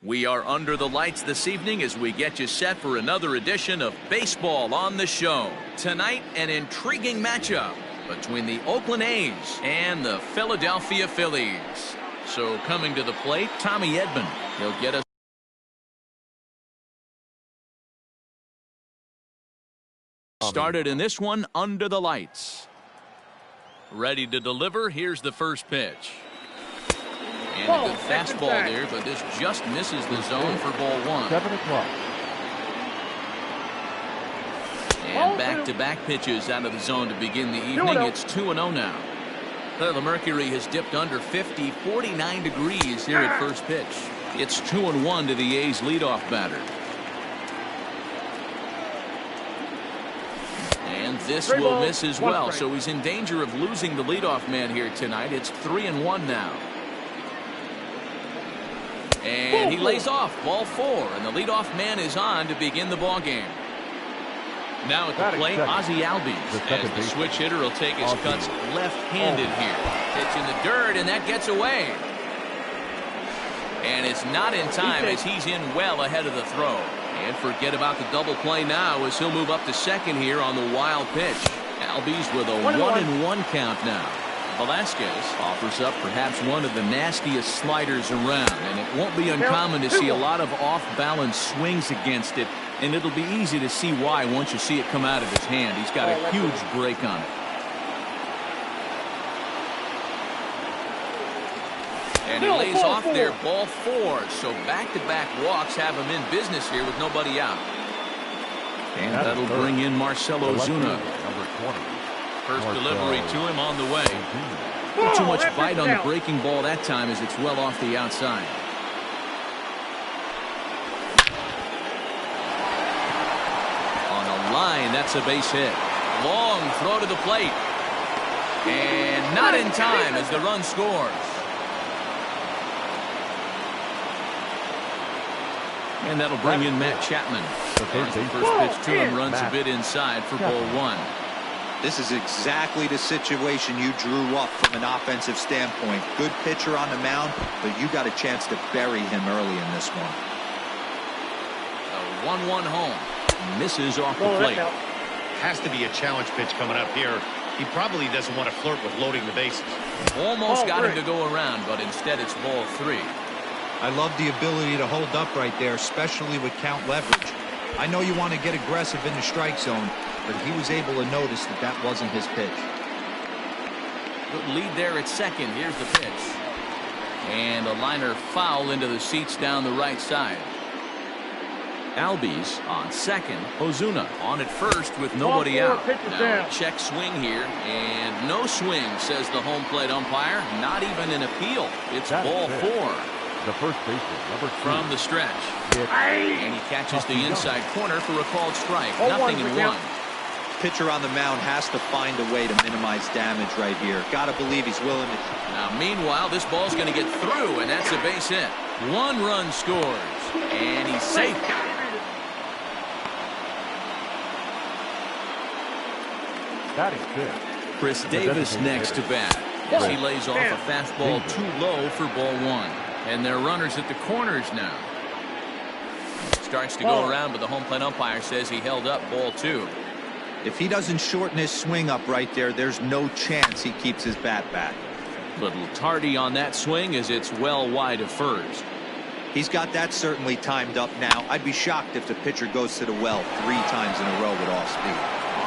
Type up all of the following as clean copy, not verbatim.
We are under the lights this evening as we get you set for another edition of Baseball on the Show. Tonight, an intriguing matchup between the Oakland A's and the Philadelphia Phillies. So coming to the plate, Tommy Edman. He'll get us started in this one under the lights. Ready to deliver. Here's the first pitch. And a good fastball there, but this just misses the zone for ball one. 7 o'clock. And back-to-back pitches out of the zone to begin the evening. It's 2-0 now. The mercury has dipped under 50, 49 degrees here at first pitch. It's 2-1 to the A's leadoff batter. And this will miss as well, so he's in danger of losing the leadoff man here tonight. It's 3-1 now. And he lays off ball 4, and the leadoff man is on to begin the ball game. Now at the plate, Ozzie Albies, as the switch hitter will take his cuts left-handed here. Pitch in the dirt, and that gets away. And it's not in time as he's in well ahead of the throw. And forget about the double play now as he'll move up to second here on the wild pitch. Albies with a 1-1 count now. Velasquez offers up perhaps one of the nastiest sliders around, and it won't be uncommon to see a lot of off-balance swings against it, and it'll be easy to see why once you see it come out of his hand. He's got a huge break on it. And he lays off there, ball 4, so back-to-back walks have him in business here with nobody out. And that'll bring in Marcell Ozuna. Number 20. First delivery to him on the way. Not too much bite on the breaking ball that time as it's well off the outside. On a line, that's a base hit. Long throw to the plate. And not in time as the run scores. And that'll bring in Matt Chapman. The first pitch to him runs a bit inside for ball 1. This is exactly the situation you drew up from an offensive standpoint. Good pitcher on the mound, but you got a chance to bury him early in this one. A 1-1 home. Misses off the plate. Has to be a challenge pitch coming up here. He probably doesn't want to flirt with loading the bases. Almost got him to go around, but instead it's ball 3. I love the ability to hold up right there, especially with count leverage. I know you want to get aggressive in the strike zone, but he was able to notice that that wasn't his pitch. Good lead there at second. Here's the pitch. And a liner foul into the seats down the right side. Albies on second. Ozuna on at first with nobody out. Now a check swing here, and no swing, says the home plate umpire. Not even an appeal. It's ball 4. The first baseman, number 2. From the stretch. And he catches the inside corner for a called strike. Nothing in 1. Pitcher on the mound has to find a way to minimize damage right here. Got to believe he's willing to. Now, meanwhile, this ball's going to get through, and that's a base hit. 1 run scores, and he's safe. That is good. Chris Davis next to bat as he lays off a fastball too low for ball 1. And they're runners at the corners now. Starts to go around, but the home plate umpire says he held up ball 2. If he doesn't shorten his swing up right there, there's no chance he keeps his bat back. Little tardy on that swing as it's well wide of first. He's got that certainly timed up now. I'd be shocked if the pitcher goes to the well 3 times in a row with off speed.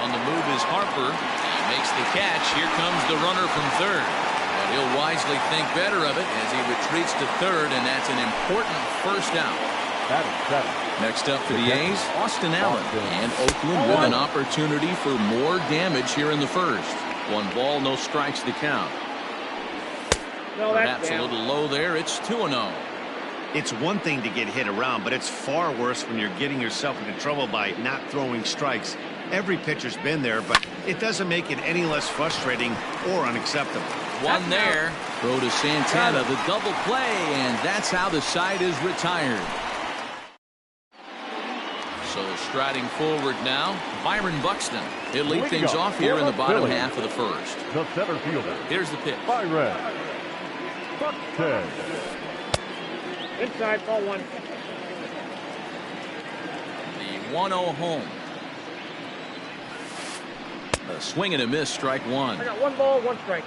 On the move is Harper. He makes the catch. Here comes the runner from third. But he'll wisely think better of it as he retreats to third, and that's an important first out. Next up for the A's, Austin Allen. And Oakland with an opportunity for more damage here in the first. 1 ball, no strikes to count. Perhaps a little low there. It's 2-0. It's one thing to get hit around, but it's far worse when you're getting yourself into trouble by not throwing strikes. Every pitcher's been there, but it doesn't make it any less frustrating or unacceptable. 1 there. Throw to Santana, the double play, and that's how the side is retired. So striding forward now, Byron Buxton. He'll lead things off here in the bottom half of the first. The center fielder. Here's the pitch. Byron Buxton. Inside, ball 1. 1-0 home. A swing and a miss, strike one. I got 1 ball, 1 strike.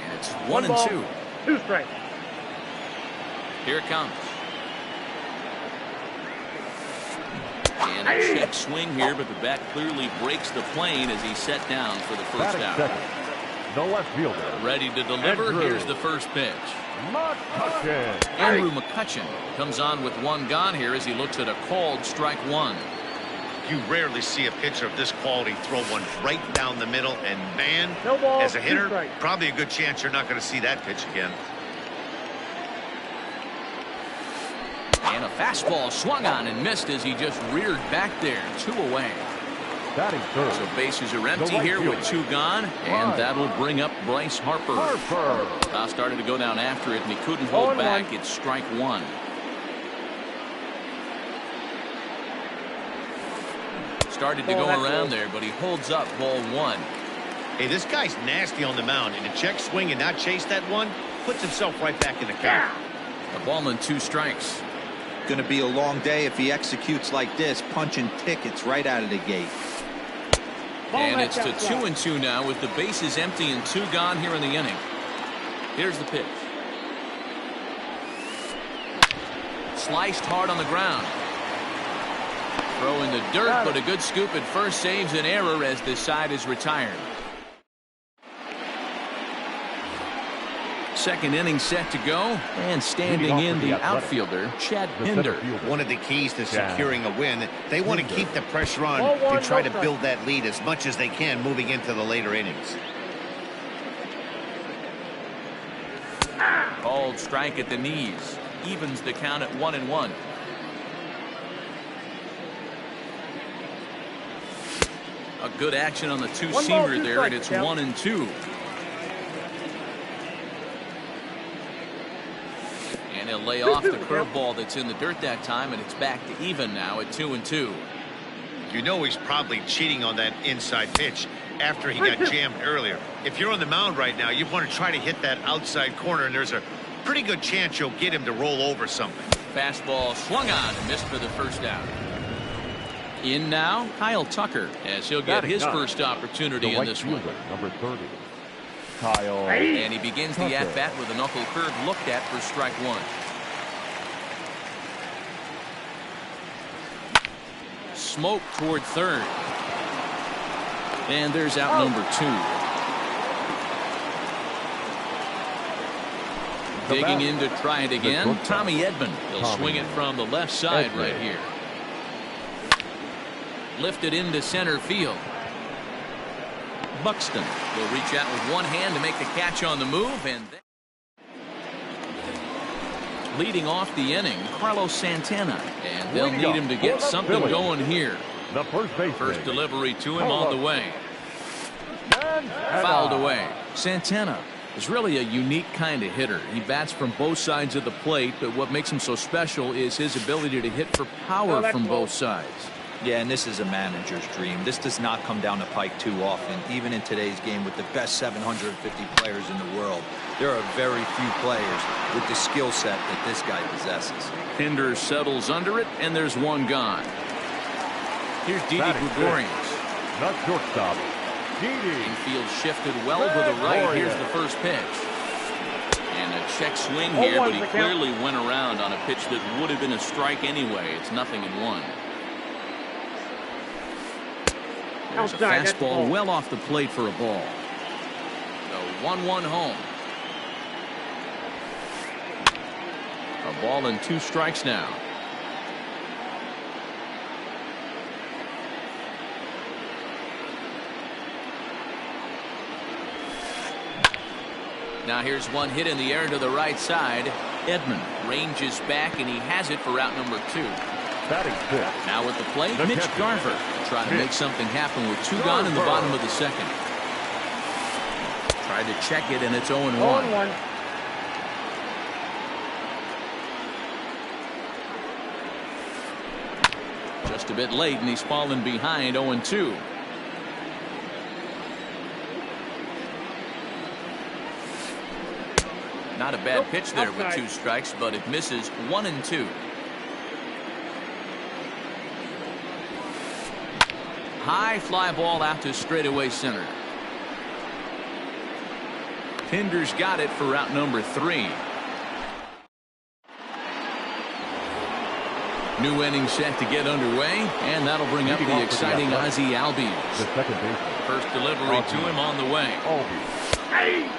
And it's 1 1 ball, and 2. 2 strikes. Here it comes. And a check swing here, but the bat clearly breaks the plane as he's set down for the first Batting out. second, the left fielder. Ready to deliver. Andrew. Here's the first pitch. McCutchen. Andrew McCutchen comes on with 1 gone here as he looks at a called strike 1. You rarely see a pitcher of this quality throw one right down the middle, and man, No ball, as a 2 hitter, strikes. probably a good chance you're not going to see that pitch again. And a fastball swung on and missed as he just reared back there. 2 away. Batting third, So bases are empty right here with fielder. 2 gone, and that'll bring up Bryce Harper. Foul started to go down after it, and he couldn't hold 0-1. back. It's strike 1. Started to Ball, go that's around low. there, but he holds up ball 1. Hey, this guy's nasty on the mound, and to check swing and not chase that one puts himself right back in the count. A ball and 2 strikes. Going to be a long day if he executes like this, punching tickets right out of the gate. Ball And back it's to outside. 2 and 2 now with the bases empty and 2 gone here in the inning. Here's the pitch. Sliced hard on the ground. Throw in the dirt, but a good scoop at first saves an error as this side is retired. Second inning set to go, and standing in the outfielder, Chad Pinder. One of the keys to securing a win, they want to keep the pressure on Ball 1, and try to no build that lead as much as they can moving into the later innings. Called strike at the knees. Evens the count at 1 and 1. A good action on the 1 ball, two-seamer 2 there, and strikes, it's Cal. 1 and 2. And he'll lay off the curveball that's in the dirt that time, and it's back to even now at 2 and 2. You know he's probably cheating on that inside pitch after he got jammed earlier. If you're on the mound right now, you want to try to hit that outside corner, and there's a pretty good chance you'll get him to roll over something. Fastball swung on and missed for the first out. In now, Kyle Tucker, as he'll get Batting his ninth, first opportunity the in right this one. fielder, number 30, Kyle. And he begins the Tucker. at-bat with a knuckle curve looked at for strike 1. Smoke toward third. And there's out number 2. Digging in to try it again, Tommy Edman. He'll swing it from the left side right here. Lifted into center field. Buxton will reach out with one hand to make the catch on the move, and then leading off the inning, Carlos Santana, and they'll need him to get something going here. The first baseman. First delivery to him on the way. Fouled away. Santana is really a unique kind of hitter. He bats from both sides of the plate, but what makes him so special is his ability to hit for power from both sides. Yeah, and this is a manager's dream. This does not come down the pike too often. Even in today's game with the best 750 players in the world, there are very few players with the skill set that this guy possesses. Pinder settles under it, and there's one gone. Here's Didi Gregorians. Not shortstop. Didi. Infield shifted well to the right. Here's the first pitch. And a check swing here, but he clearly went around on a pitch that would have been a strike anyway. It's 0-1. There's a fastball well off the plate for a ball. So 1-1 home. A ball and 2 strikes now. Now here's one hit in the air to the right side. Edman ranges back, and he has it for out number 2. Batting fifth. Now with the plate, Mitch Garver trying to make something happen with 2 gone in the bottom of the second. Tried to check it, and it's 0-1. 0-1. Just a bit late, and he's fallen behind 0-2. Not a bad Nope, pitch there with outside. 2 strikes, but it misses 1-2. High fly ball out to straightaway center. Pinder's got it for out number 3. New inning set to get underway, and that'll bring up the exciting Ozzie Albies. The second baseman. First delivery to him on the way. Albies.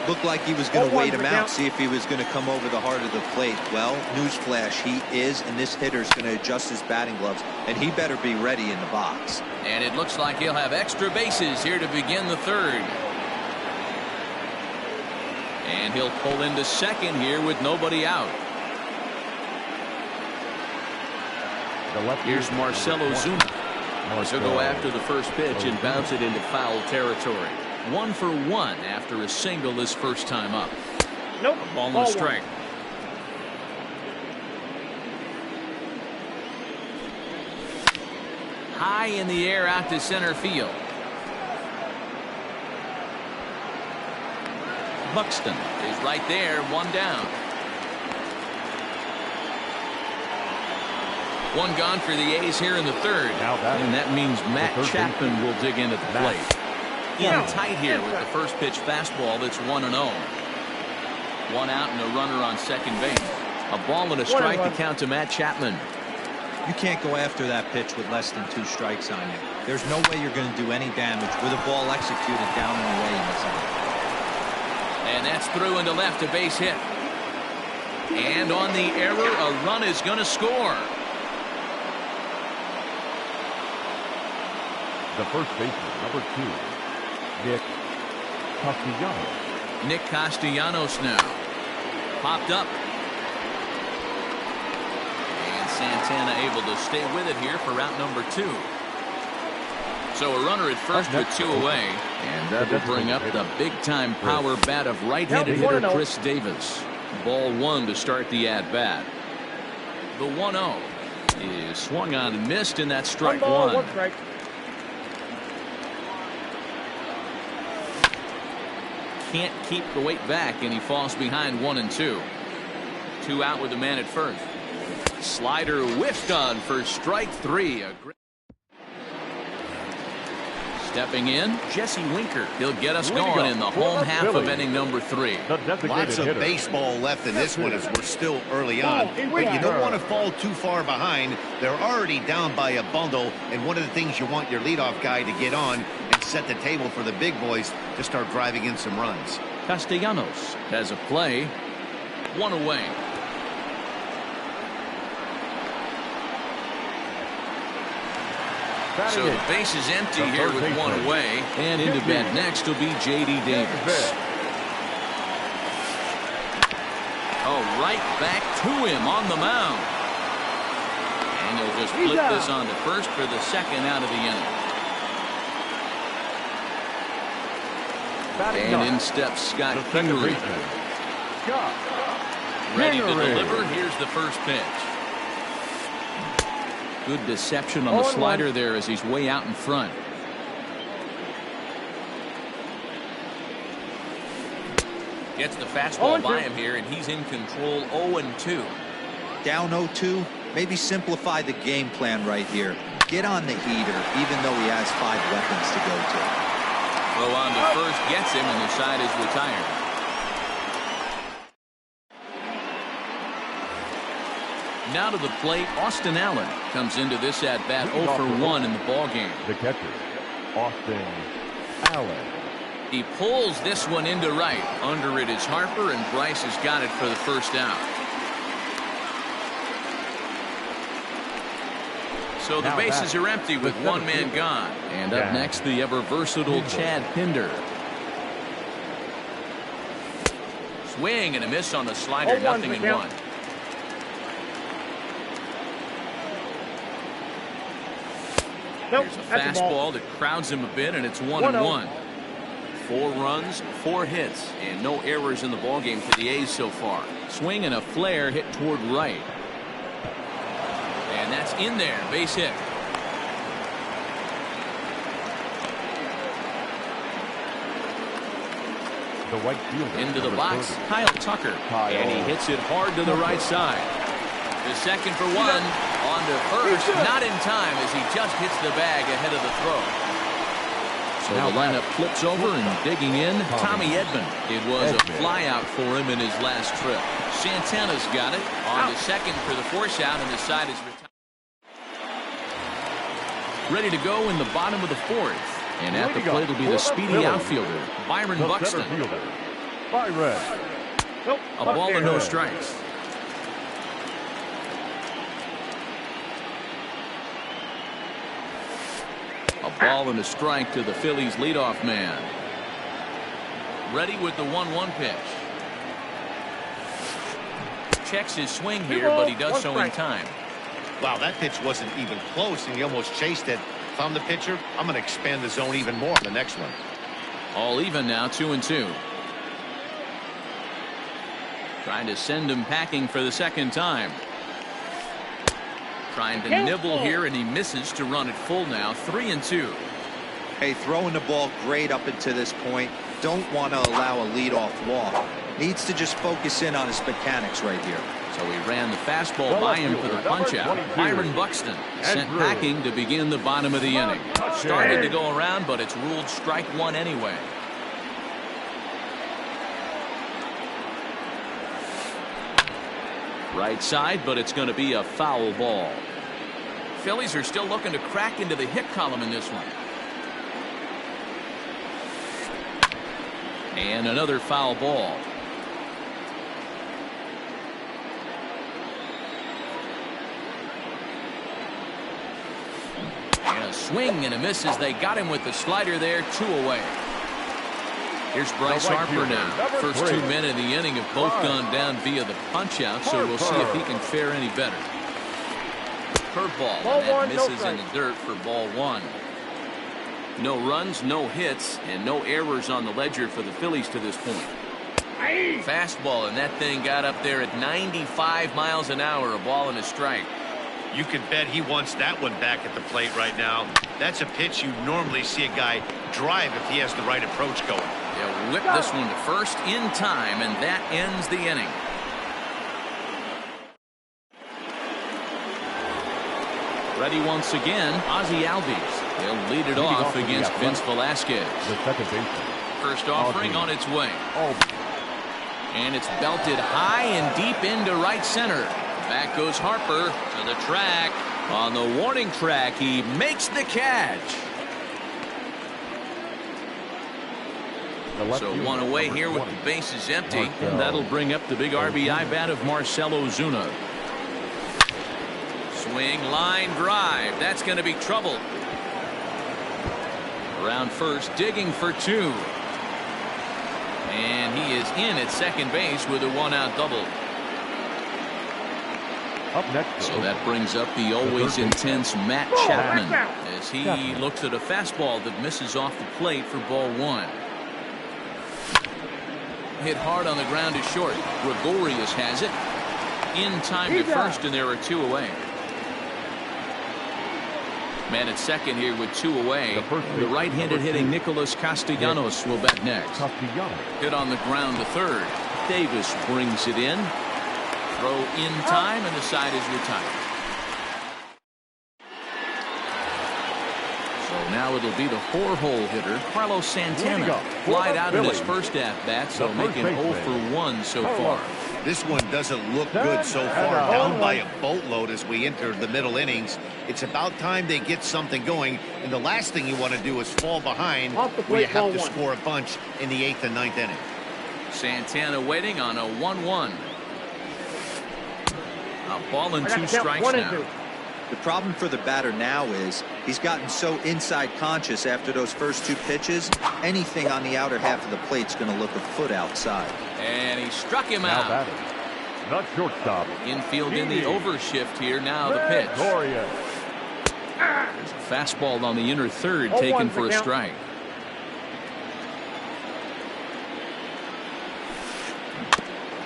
Looked like he was going to 0-1 wait him for out, count. see if he was going to come over the heart of the plate. Well, newsflash, he is, and this hitter's going to adjust his batting gloves, and he better be ready in the box. And it looks like he'll have extra bases here to begin the 3rd. And he'll pull into second here with nobody out. Here's Marcelo Zuna. He'll go after the first pitch and bounce it into foul territory. 1 for 1 after a single his first time up. Nope. Ball and Ball a 1. strike. High in the air out to center field. Buxton is right there, 1 down. 1 gone for the A's here in the 3rd. And that means Matt Chapman will dig into the plate. In tight here with the first pitch fastball that's 1-0. 1 out and a runner on second base. A ball and a strike to count to Matt Chapman. You can't go after that pitch with less than 2 strikes on you. There's no way you're going to do any damage with a ball executed down and away in the zone. And that's through into left, a base hit. And on the error, a run is going to score. The first baseman, number 2, Nick Castellanos. Nick Castellanos now. Popped up. And Santana able to stay with it here for out number 2. So a runner at first with 2 away. And that will bring up the big-time power bat of right-handed hitter Chris Davis. Ball 1 to start the at-bat. The 1-0 is swung on and missed, and that's strike 1 ball, 1. 1 strike. Can't keep the weight back, and he falls behind 1-2. 2 out with the man at first. Slider whiffed on for strike 3. Stepping in, Jesse Winker. He'll get us going in the home half of inning number 3. Lots of baseball left in this one as we're still early on. But you don't want to fall too far behind. They're already down by a bundle, and one of the things you want your leadoff guy to get on and set the table for the big boys to start driving in some runs. Castellanos has a play. 1 away. So the base is empty here with 1 away. And into bat next will be J.D. Davis. Oh, right back to him on the mound. And he'll just flip this on to first for the 2nd out of the inning. And in steps Scott Kingery. Ready to deliver. Here's the first pitch. Good deception on the slider there as he's way out in front. Gets the fastball by him here, and he's in control. 0-2. Down 0-2. Maybe simplify the game plan right here. Get on the heater, even though he has 5 weapons to go to. Throw on to first gets him, and the side is retired. Now to the plate, Austin Allen comes into this at-bat 0 for 1 in the ballgame. The catcher, Austin Allen. He pulls this one into right. Under it is Harper, and Bryce has got it for the first out. So the bases are empty with 1 man gone. And up next, the ever-versatile Chad Pinder. Swing and a miss on the slider, 0-1. Here's a fastball that crowds him a bit, and it's 1-1. 4 runs, 4 hits, and no errors in the ballgame for the A's so far. Swing and a flare hit toward right. And that's in there, base hit. The right fielder. Into the number box, 30. Kyle Tucker. And he hits it hard to the right side. The second for one. On to first. Not in time as he just hits the bag ahead of the throw. So the lineup flips over and digging in, Tommy Edman. It was a flyout for him in his last trip. Santana's got it on the second for the force out, and the side is retired. Ready to go in the bottom of the fourth. And at the plate will be the speedy outfielder, Byron Buxton. Byron. A ball and no strikes. A ball and a strike to the Phillies leadoff man. Ready with the 1-1 pitch. Checks his swing here, but he does so in time. Wow, that pitch wasn't even close, and he almost chased it. If I'm the pitcher, I'm going to expand the zone even more on the next one. All even now, 2-2. Trying to send him packing for the second time. Trying to nibble here, and he misses to run it full now. 3-2. Hey, throwing the ball great up until this point. Don't want to allow a leadoff walk. Needs to just focus in on his mechanics right here. So he ran the fastball by him for the punch-out. Byron Buxton sent packing to begin the bottom of the inning. Started to go around, but it's ruled strike one anyway. Right side, but it's going to be a foul ball. Phillies are still looking to crack into the hit column in this one. And another foul ball. And a swing and a miss as they got him with the slider there. 2 away. Here's Bryce Harper now. First 2 men in the inning have both gone down via the punch-out, so we'll see if he can fare any better. Curveball, and that misses in the dirt for ball 1. No runs, no hits, and no errors on the ledger for the Phillies to this point. Fastball, and that thing got up there at 95 miles an hour, a ball and a strike. You can bet he wants that one back at the plate right now. That's a pitch you normally see a guy drive if he has the right approach going. They'll whip this one to first in time, and that ends the inning. Ready once again, Ozzie Albies. He'll lead it off against Vince Velasquez. The second baseman. First offering on its way. And it's belted high and deep into right center. Back goes Harper to the track. On the warning track, he makes the catch. So one away here with the bases empty. And that'll bring up the big RBI bat of Marcell Ozuna. Swing, line drive. That's going to be trouble. Around first, digging for 2. And he is in at second base with a 1-out double. Up next. So that brings up the always intense Matt Chapman as he looks at a fastball that misses off the plate for ball 1. Hit hard on the ground to short. Gregorius has it. In time to first, and there are 2 away. Man at second here with 2 away. The right-handed hitting Nicholas Castellanos will bat next. Hit on the ground to third. Davis brings it in. Throw in time, and the side is retired. So now it'll be the 4-hole hitter, Carlos Santana. Flied out in his first at-bat, so making 0 for 1 so far. This one doesn't look good so far. Down by a boatload as we enter the middle innings. It's about time they get something going, and the last thing you want to do is fall behind where you have to score a bunch in the 8th and 9th inning. Santana waiting on a 1-1. A ball and 2 strikes now. The problem for the batter now is he's gotten so inside conscious after those first 2 pitches. Anything on the outer half of the plate's going to look a foot outside. And he struck him out. Not shortstop. Infield in the overshift here. Now the pitch. There's a fastball on the inner third taken for a strike.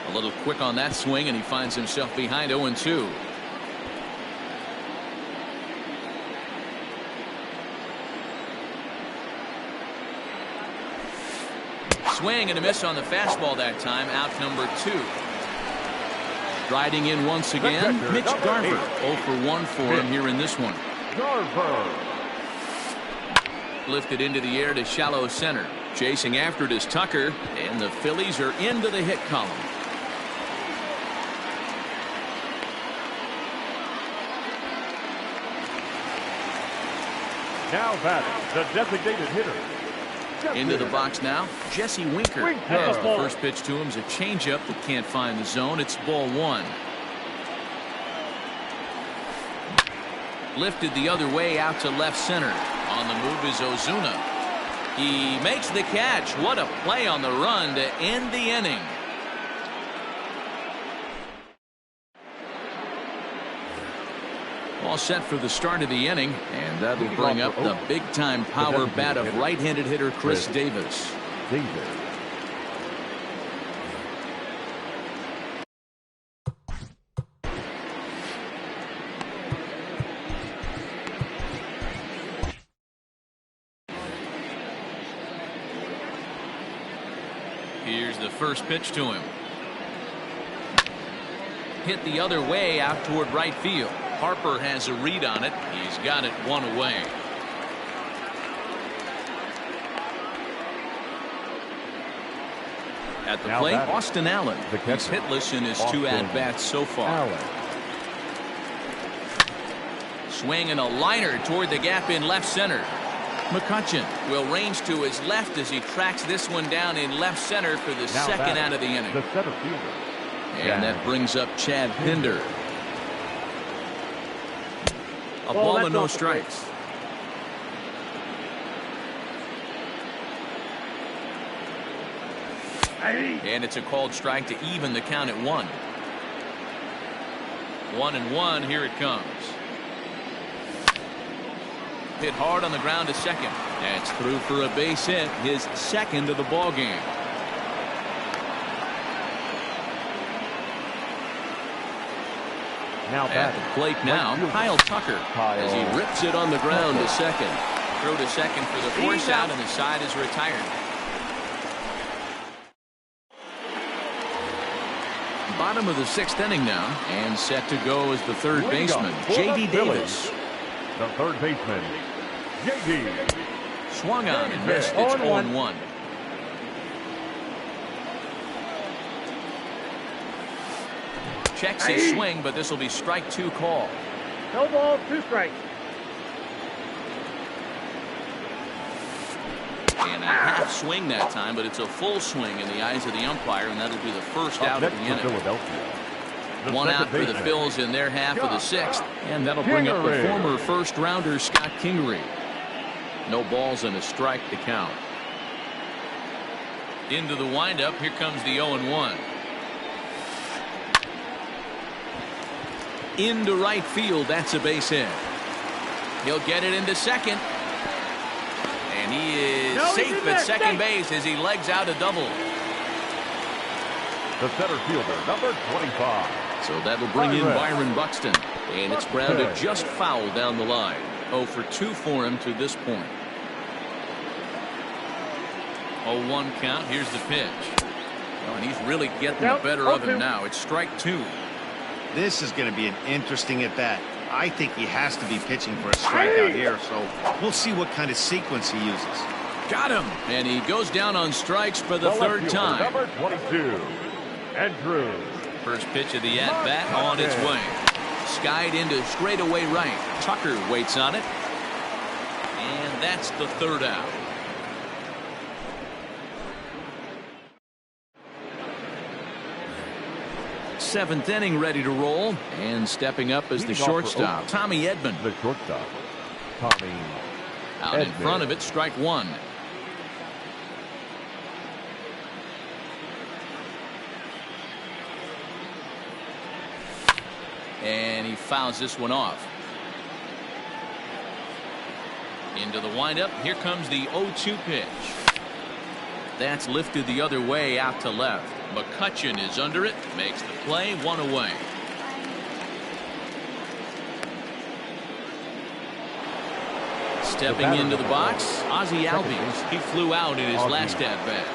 A little quick on that swing, and he finds himself behind 0-2. swing and a miss on the fastball that time. Out number 2. Striding in once again, Mitch Garver. 0 for 1 for him here in this one. Garver. Lifted into the air to shallow center. Chasing after it is Tucker, and the Phillies are into the hit column. Now batting, the designated hitter. Into the box now, Jesse Winker. As the first pitch to him is a changeup that can't find the zone. It's ball 1. Lifted the other way out to left center. On the move is Ozuna. He makes the catch. What a play on the run to end the inning. All set for the start of the inning, and that'll bring up the big-time power bat of right-handed hitter Chris Davis. Here's the first pitch to him. Hit the other way out toward right field. Harper has a read on it. He's got it 1 away. At the plate, Austin Allen. He's hitless in his 2 at-bats so far. Swinging a liner toward the gap in left center. McCutchen will range to his left as he tracks this one down in left center for the second out of the inning. The center fielder. And that brings up Chad Pinder. A ball and no strikes. And it's a called strike to even the count at 1. 1-1. Here it comes. Hit hard on the ground to second. That's through for a base hit, his second of the ball game. Now at the plate now, Kyle Tucker, as he rips it on the ground to second. Throw to second for the force out, and the side is retired. Bottom of the 6th inning now, and set to go as the third baseman, J.D. Davis. The third baseman, J.D. Swung on and missed. It's 0-1. Checks his swing, but this will be strike 2 call. No ball, 2 strikes. And a half swing that time, but it's a full swing in the eyes of the umpire, and that'll be the first out of the inning. One out for the Phils in their half of the 6th, and that'll bring up the former first-rounder Scott Kingery. No balls and a strike to count. Into the windup, here comes the 0-1. Into right field, that's a base hit. He'll get it into second. And he is safe at second base as he legs out a double. The center fielder, number 25. So that'll bring in Byron Buxton. And it's grounded just foul down the line. 0 for 2 for him to this point. 0-1 count. Here's the pitch. Oh, and he's really getting the better of him now. It's strike 2. This is going to be an interesting at-bat. I think he has to be pitching for a strikeout here, so we'll see what kind of sequence he uses. Got him! And he goes down on strikes for the third time. Number 22, Andrew. First pitch of the at-bat on its way. Skied into straightaway right. Tucker waits on it. And that's the third out. Seventh inning ready to roll, and stepping up as the shortstop, Tommy Edman. The shortstop, Tommy out Edman. In front of it, strike 1. And he fouls this one off. Into the windup, here comes the 0-2 pitch. That's lifted the other way out to left. McCutchen is under it, makes the play, 1 away. Stepping into the box, Ozzie Albies. He flew out in his last at-bat.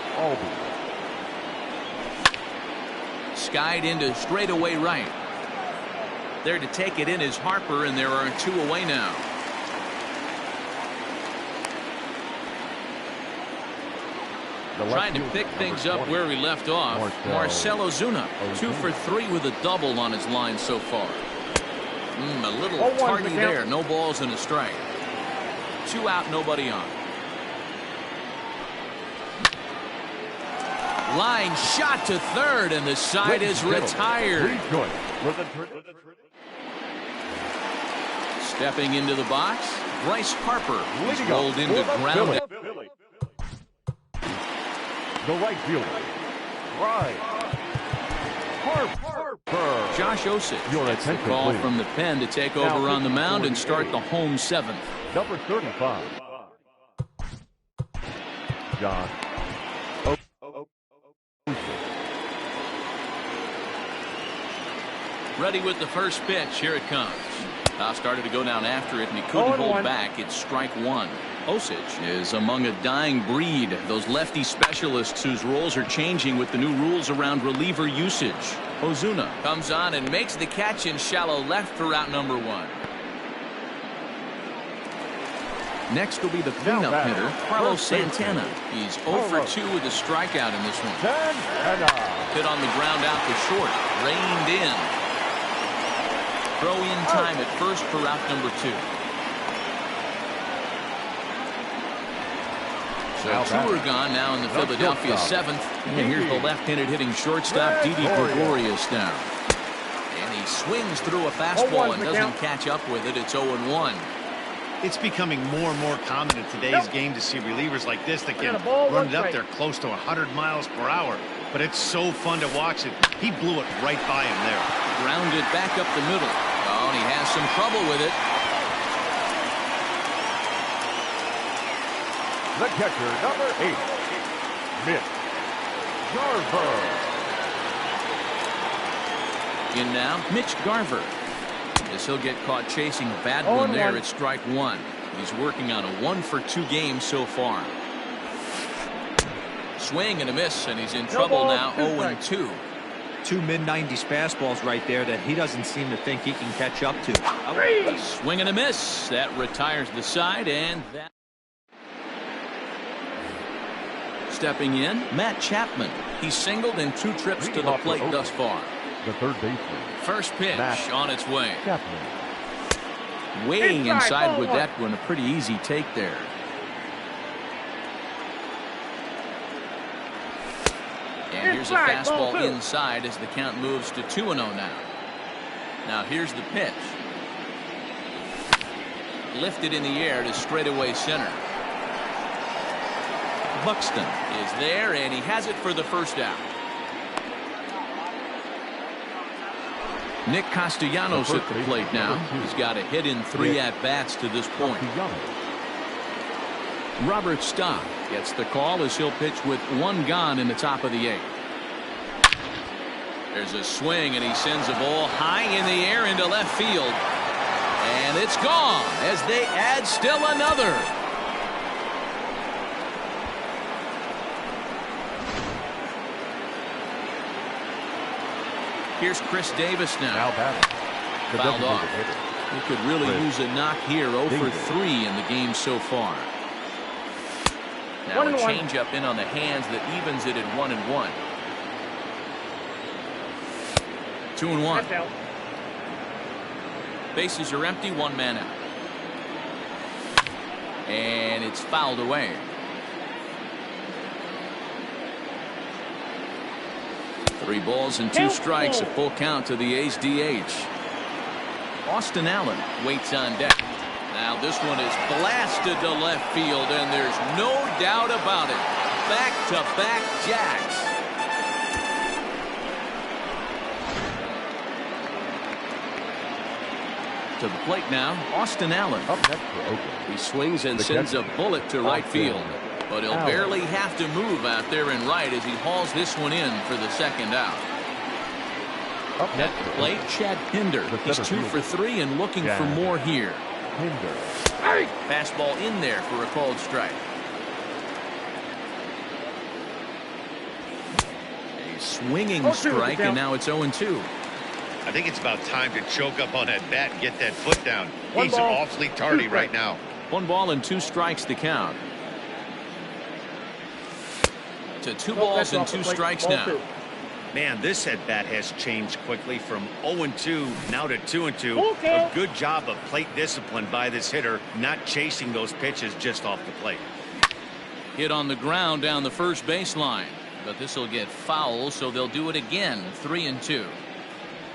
Skied into straightaway right. There to take it in is Harper, and there are 2 away now. Trying to pick things up where he left off. Marcell Ozuna, 2 for 3 with a double on his line so far. A little tardy there. No balls and a strike. 2 out, nobody on. Line shot to third, and the side is retired. Stepping into the box, Bryce Harper. He's rolled into ground. The right fielder, Bryce Harper. Josh Osich gets the call from the pen to take over on the mound and start the home 7th. Number 35, Josh Ready with the first pitch. Here it comes. Started to go down after it, and he couldn't hold back. It's strike 1. Osich is among a dying breed. Those lefty specialists whose roles are changing with the new rules around reliever usage. Ozuna comes on and makes the catch in shallow left for out number 1. Next will be the cleanup hitter, Carlos Santana. He's 0 for 2 with a strikeout in this one. Hit on the ground out to short. Reined in. Throw in time at first for out number 2. So 2 are gone now in the Philadelphia 7th. And here's the left-handed hitting shortstop, Didi Gregorius now. And he swings through a fastball and doesn't catch up with it. It's 0-1. It's becoming more and more common in today's game to see relievers like this that can run it up there close to 100 miles per hour. But it's so fun to watch it. He blew it right by him there. Grounded back up the middle. Oh, and he has some trouble with it. The catcher, number 8, Mitch Garver. In now, Mitch Garver. As he'll get caught chasing a bad one there at strike 1. He's working on a 1 for 2 game so far. Swing and a miss, and he's in trouble now. 0-2. 2 mid-90s fastballs right there that he doesn't seem to think he can catch up to. Swing and a miss. That retires the side, and that. Stepping in, Matt Chapman. He's singled in 2 trips to the plate thus far. The third baseman. First pitch on its way. Chapman. Weighing inside with that one, a pretty easy take there. And here's a fastball inside as the count moves to 2-0 now. Now here's the pitch. Lifted in the air to straightaway center. Buxton is there, and he has it for the first out. Nick Castellanos at the plate now. He's got a hit in 3 at-bats to this point. Robert Stock gets the call as he'll pitch with 1 gone in the top of the 8th. There's a swing, and he sends a ball high in the air into left field. And it's gone as they add still another. Here's Chris Davis now. Fouled off. He could really use a knock here. 0 for 3 in the game so far. Now a changeup in on the hands that evens it at 1-1. 2-1. Bases are empty. 1 man out. And it's fouled away. Three balls and 2 strikes, a full count to the A's DH. Austin Allen waits on deck. Now this one is blasted to left field, and there's no doubt about it. Back-to-back jacks. To the plate now, Austin Allen. Up next for Oakland. He swings and sends a bullet to right field. But he'll barely have to move out there in right as he hauls this one in for the second out. Up At the plate, Chad Pinder. He's 2 for 3 and looking for more here. Hinder. Fastball in there for a called strike. A swinging strike, and now it's 0-2. I think it's about time to choke up on that bat and get that foot down. One He's ball, awfully tardy 2 right strikes. now. 1 ball and 2 strikes to count. To 2 balls and 2 strikes now. Man, this at bat has changed quickly from 0-2 now to 2-2. Okay. A good job of plate discipline by this hitter, not chasing those pitches just off the plate. Hit on the ground down the first baseline, but this will get foul, so they'll do it again. 3-2.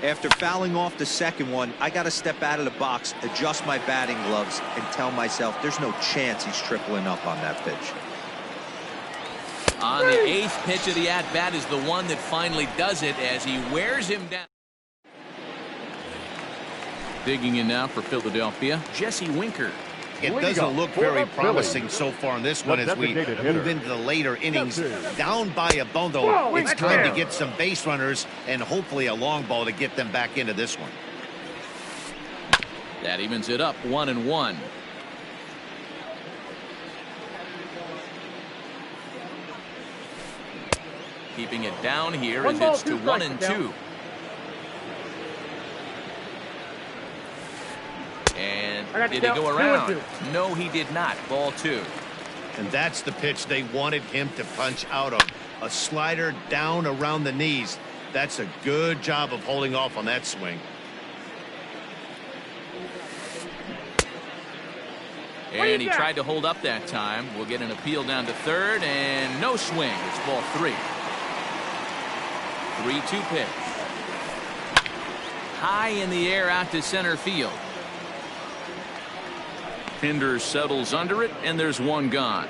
After fouling off the second one, I got to step out of the box, adjust my batting gloves, and tell myself there's no chance he's tripling up on that pitch. On the 8th pitch of the at-bat is the one that finally does it as he wears him down. Digging in now for Philadelphia, Jesse Winker. It doesn't look very promising so far in this one as we move into the later innings. Down by a bundle, it's time to get some base runners and hopefully a long ball to get them back into this one. That evens it up 1-1. Keeping it down here as it's to 1-2. And did he go around? No, he did not. Ball 2. And that's the pitch they wanted him to punch out of. A slider down around the knees. That's a good job of holding off on that swing. And he tried to hold up that time. We'll get an appeal down to third, and no swing. It's ball 3. 3-2 pitch. High in the air out to center field. Hinder settles under it, and there's 1 gone.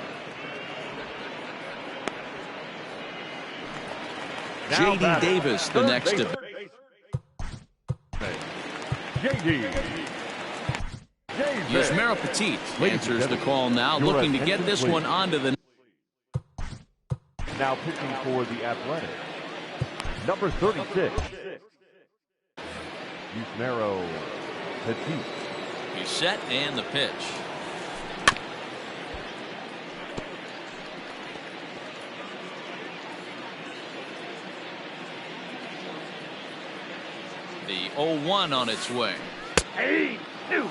J.D. Davis, the next to. J.D. Yusmeiro Petit answers the call now, looking to get this one onto the. Now pitching for the Athletics, number 36, Yusmeiro Petit. He's set, and the pitch. The 0-1 on its way. Hey, two.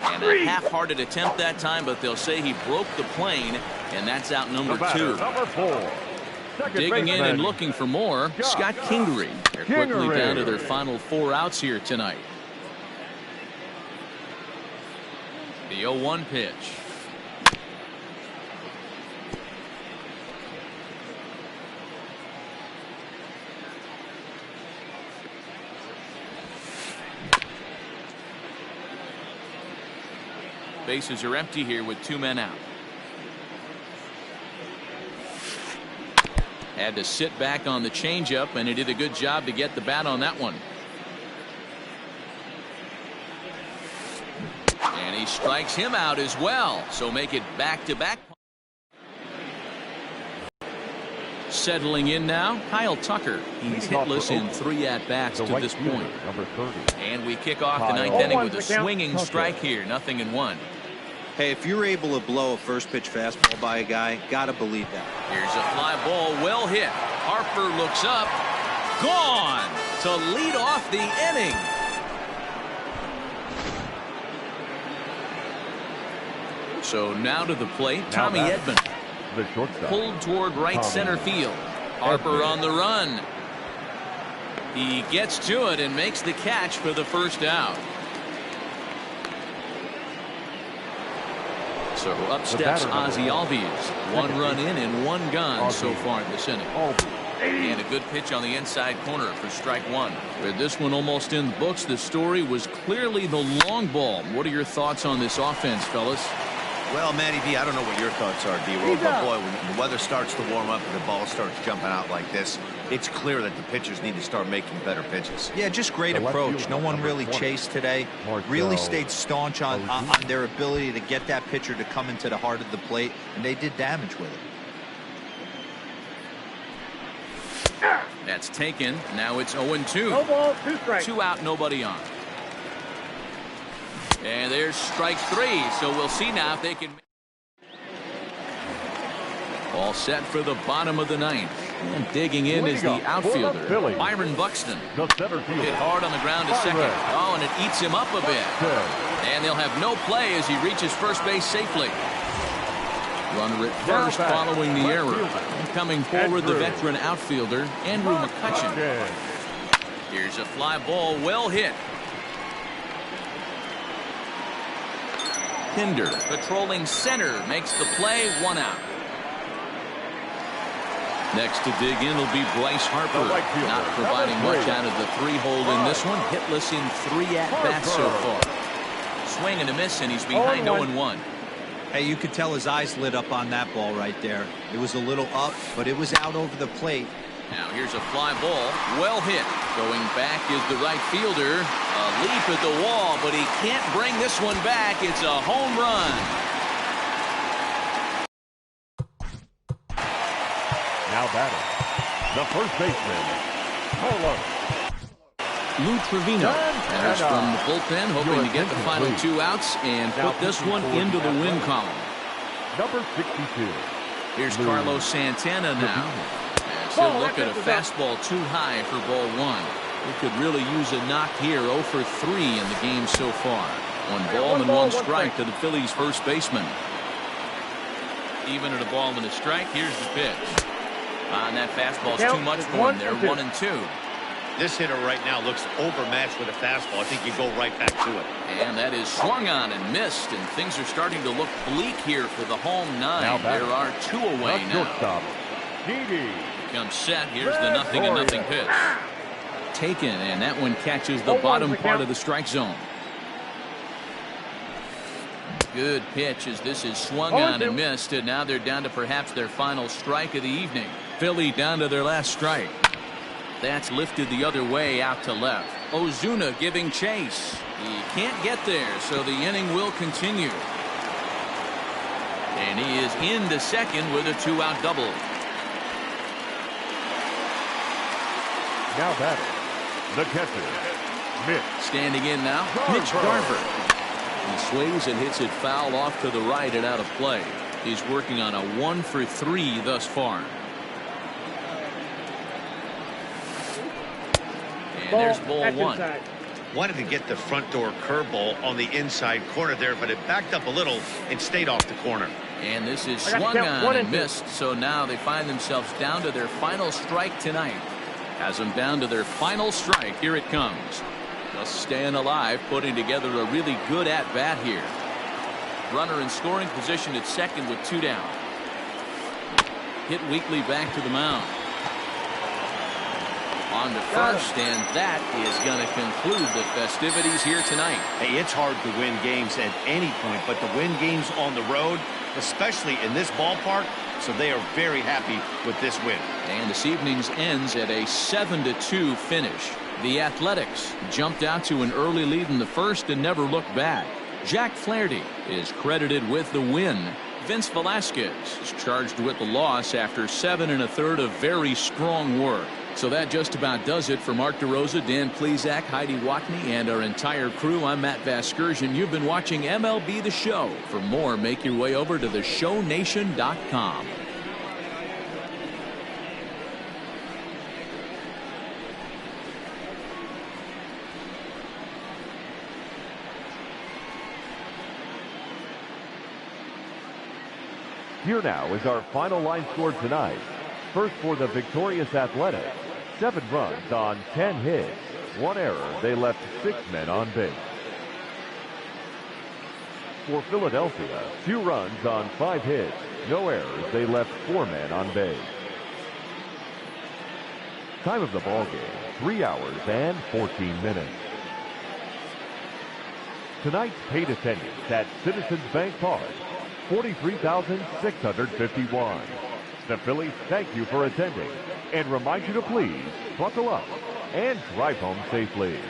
And a half-hearted attempt that time, but they'll say he broke the plane, and that's out number 2. Number 4. Digging in and looking for more, Scott Kingery. They're quickly down to their final 4 outs here tonight. The 0-1 pitch. Bases are empty here with 2 men out. Had to sit back on the changeup, and he did a good job to get the bat on that one. And he strikes him out as well, so make it back-to-back. Settling in now, Kyle Tucker. He's hitless in 3 at-bats to this point. Number 30. And we kick off the 9th inning with a swinging strike here, 0-1. Hey, if you're able to blow a first pitch fastball by a guy, gotta believe that. Here's a fly ball, well hit. Harper looks up, gone to lead off the inning. So now to the plate, Tommy Edman. The shortstop. Pulled toward right center field. Harper on the run. He gets to it and makes the catch for the first out. So up steps Ozzie Albies. 1 run in and 1 gone so far in this inning. And a good pitch on the inside corner for strike 1. With this one almost in the books, the story was clearly the long ball. What are your thoughts on this offense, fellas? Well, Matty V, I don't know what your thoughts are, D-Roll, but boy, when the weather starts to warm up and the ball starts jumping out like this, it's clear that the pitchers need to start making better pitches. Yeah, just great approach. No one really chased today. Really stayed staunch on their ability to get that pitcher to come into the heart of the plate, and they did damage with it. That's taken. Now it's 0-2. No ball, 2 strikes. 2 out, nobody on. And there's strike 3. So we'll see now if they can. All set for the bottom of the 9th. And digging in is the outfielder, Byron Buxton. Hit hard on the ground to second. Oh, and it eats him up a bit. And they'll have no play as he reaches first base safely. Runner at first following the error. And coming forward, the veteran outfielder, Andrew McCutcheon. Here's a fly ball, well hit. Hinder patrolling center makes the play, 1 out. Next to dig in will be Bryce Harper. Not providing much out of the 3-hole in this one. Hitless in 3 at-bats so far. Swing and a miss, and he's behind 0-1. Hey, you could tell his eyes lit up on that ball right there. It was a little up, but it was out over the plate. Now here's a fly ball. Well hit. Going back is the right fielder. A leap at the wall, but he can't bring this one back. It's a home run. Now batting, the first baseman, Carlos. Lou Trevino enters from the bullpen, hoping to get the final 2 outs and put this one into the win column. Number 62. Here's Carlos Santana now. As he'll look at a fastball too high for ball 1. He could really use a knock here. 0 for 3 in the game so far. 1 ball and 1 strike to the Phillies' first baseman. Even at a ball and a strike, here's the pitch. And that fastball's too much for him there. 1-2. This hitter right now looks overmatched with a fastball. I think you go right back to it. And that is swung on and missed, and things are starting to look bleak here for the home 9. There are 2 away now. Comes set. Here's the 0-0 pitch. Taken, and that one catches the bottom part of the strike zone. Good pitch as this is swung on and missed, and now they're down to perhaps their final strike of the evening. Philly down to their last strike. That's lifted the other way out to left. Ozuna giving chase. He can't get there, so the inning will continue. And he is into second with a 2-out double. Now batting, the catcher, Mitch. Standing in now, Mitch Garver. He swings and hits it foul off to the right and out of play. He's working on a 1 for 3 thus far. And there's ball 1. Wanted to get the front door curveball on the inside corner there, but it backed up a little and stayed off the corner. And this is swung on and missed, so now they find themselves down to their final strike tonight. Has them down to their final strike. Here it comes. Just staying alive, putting together a really good at-bat here. Runner in scoring position at second with 2 down. Hit weakly back to the mound. On to first, and that is going to conclude the festivities here tonight. Hey, it's hard to win games at any point, but to win games on the road, especially in this ballpark, so they are very happy with this win. And this evening's ends at a 7-2 finish. The Athletics jumped out to an early lead in the first and never looked back. Jack Flaherty is credited with the win. Vince Velasquez is charged with the loss after 7 1/3 of very strong work. So that just about does it for Mark DeRosa, Dan Plesac, Heidi Watney, and our entire crew. I'm Matt Vasgersian. You've been watching MLB The Show. For more, make your way over to theshownation.com. Here now is our final line score tonight. First for the victorious Athletics, 7 runs on 10 hits. 1 error, they left 6 men on base. For Philadelphia, 2 runs on 5 hits. No errors, they left 4 men on base. Time of the ball game, 3 hours and 14 minutes. Tonight's paid attendance at Citizens Bank Park, 43,651. The Phillies thank you for attending and remind you to please buckle up and drive home safely.